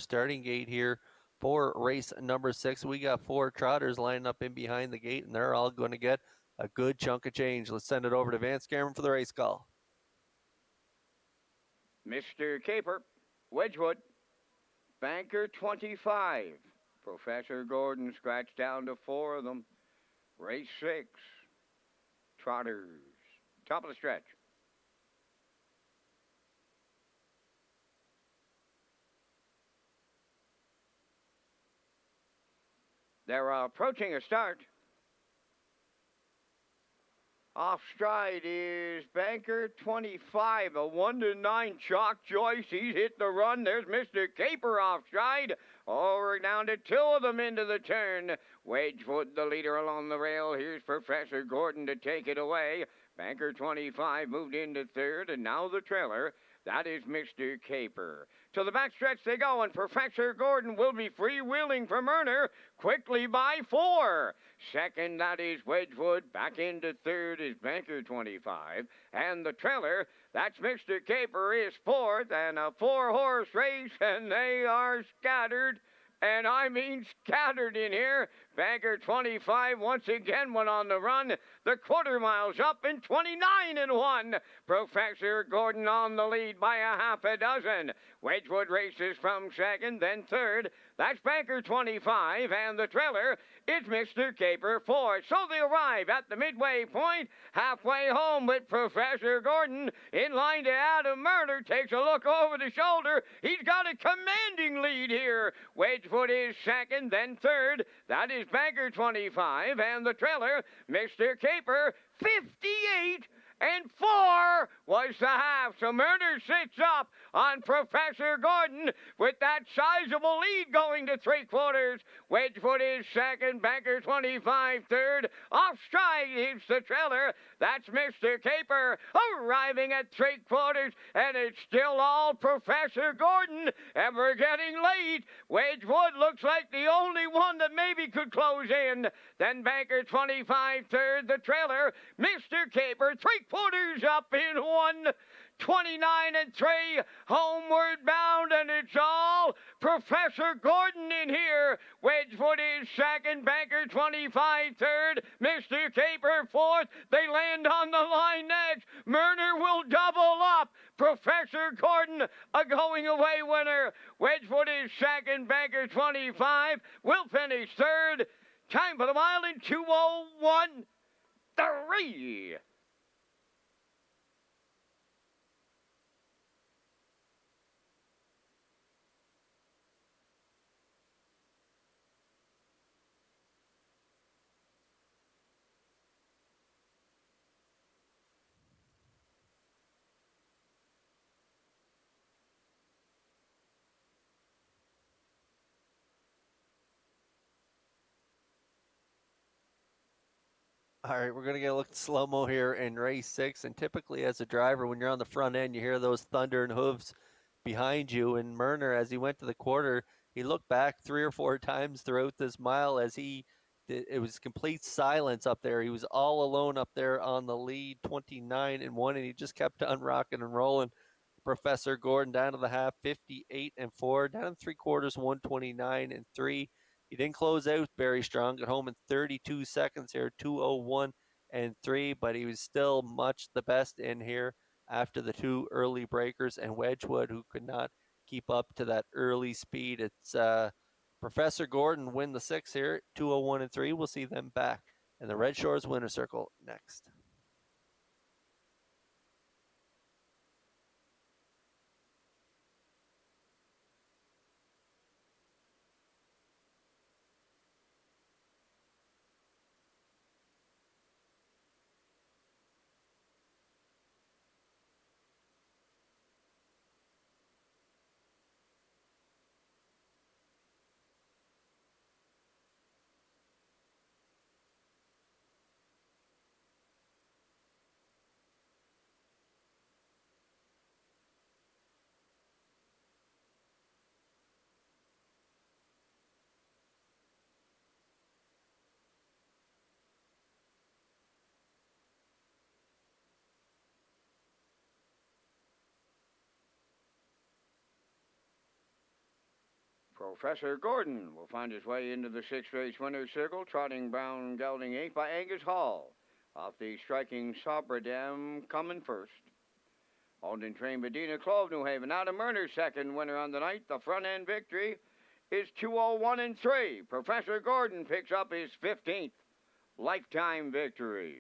starting gate here for race number 6. We got 4 trotters lining up in behind the gate, and they're all going to get a good chunk of change. Let's send it over to Vance Cameron for the race call. Mr. Caper, Wedgwood, Banker 25. Professor Gordon scratched down to 4 of them. Race 6. Trotters. Top of the stretch. They're approaching a start. Off stride is Banker 25, a 1-9 chalk choice. He's hit the run. There's Mr. Caper off stride. Over down to 2 of them into the turn. Wedgwood, the leader along the rail. Here's Professor Gordon to take it away. Banker 25 moved into 3rd, and now the trailer. That is Mr. Caper. To the backstretch they go, and Professor Gordon will be freewheeling from Erner quickly by 4. Second, that is Wedgwood. Back into 3rd is Banker 25. And the trailer, that's Mr. Caper, is 4th, and a 4-horse race, and they are scattered. And I mean scattered in here. Banker 25 once again went on the run. The quarter mile's up in 29-1. Professor Gordon on the lead by a half a dozen. Wedgwood races from 2nd, then 3rd. That's Banker 25, and the trailer, it's Mr. Caper 4th. So they arrive at the midway point, halfway home with Professor Gordon in line to Adam Murder. Takes a look over the shoulder. He's got a commanding lead here. Wedgwood is 2nd, then 3rd. That is Banker 25, and the trailer, Mr. Caper, 58. And 4 was the half. So Murder sits up on Professor Gordon with that sizable lead going to 3/4. Wedgwood is 2nd, Banker 25 3rd. Off stride is the trailer. That's Mr. Caper arriving at 3/4, and it's still all Professor Gordon. And we're getting late. Wedgwood looks like the only one that maybe could close in. Then Banker 25 3rd, the trailer, Mr. Caper 3/4 up in 1. 29-3, homeward bound, and it's all Professor Gordon in here. Wedgwood is 2nd, Banker 25 3rd, Mr. Caper 4th. They land on the line next. Murner will double up. Professor Gordon, a going-away winner. Wedgwood is 2nd, Banker 25 will finish 3rd. Time for the mile in 2:01.3. All right, we're going to get a look at slow-mo here in race 6. And typically as a driver, when you're on the front end, you hear those thunder and hooves behind you. And Murner, as he went to the quarter, he looked back 3 or 4 times throughout this mile as it was complete silence up there. He was all alone up there on the lead, 29-1, and he just kept on rocking and rolling. Professor Gordon down to the half, 58-4, down in 3/4, 129-3. He didn't close out very strong, got home in 32 seconds here, 2:01-3, but he was still much the best in here after the 2 early breakers, and Wedgwood, who could not keep up to that early speed. It's Professor Gordon win the 6 here, 2:01-3. We'll see them back in the Red Shores Winner Circle next. Professor Gordon will find his way into the sixth race winner's circle, trotting brown gelding 8 by Angus Hall. Off the striking Sabradam coming first. Owned and trained Medina Clove, New Haven. Now to Murner's second winner on the night. The front end victory is 201-3. Professor Gordon picks up his 15th lifetime victory.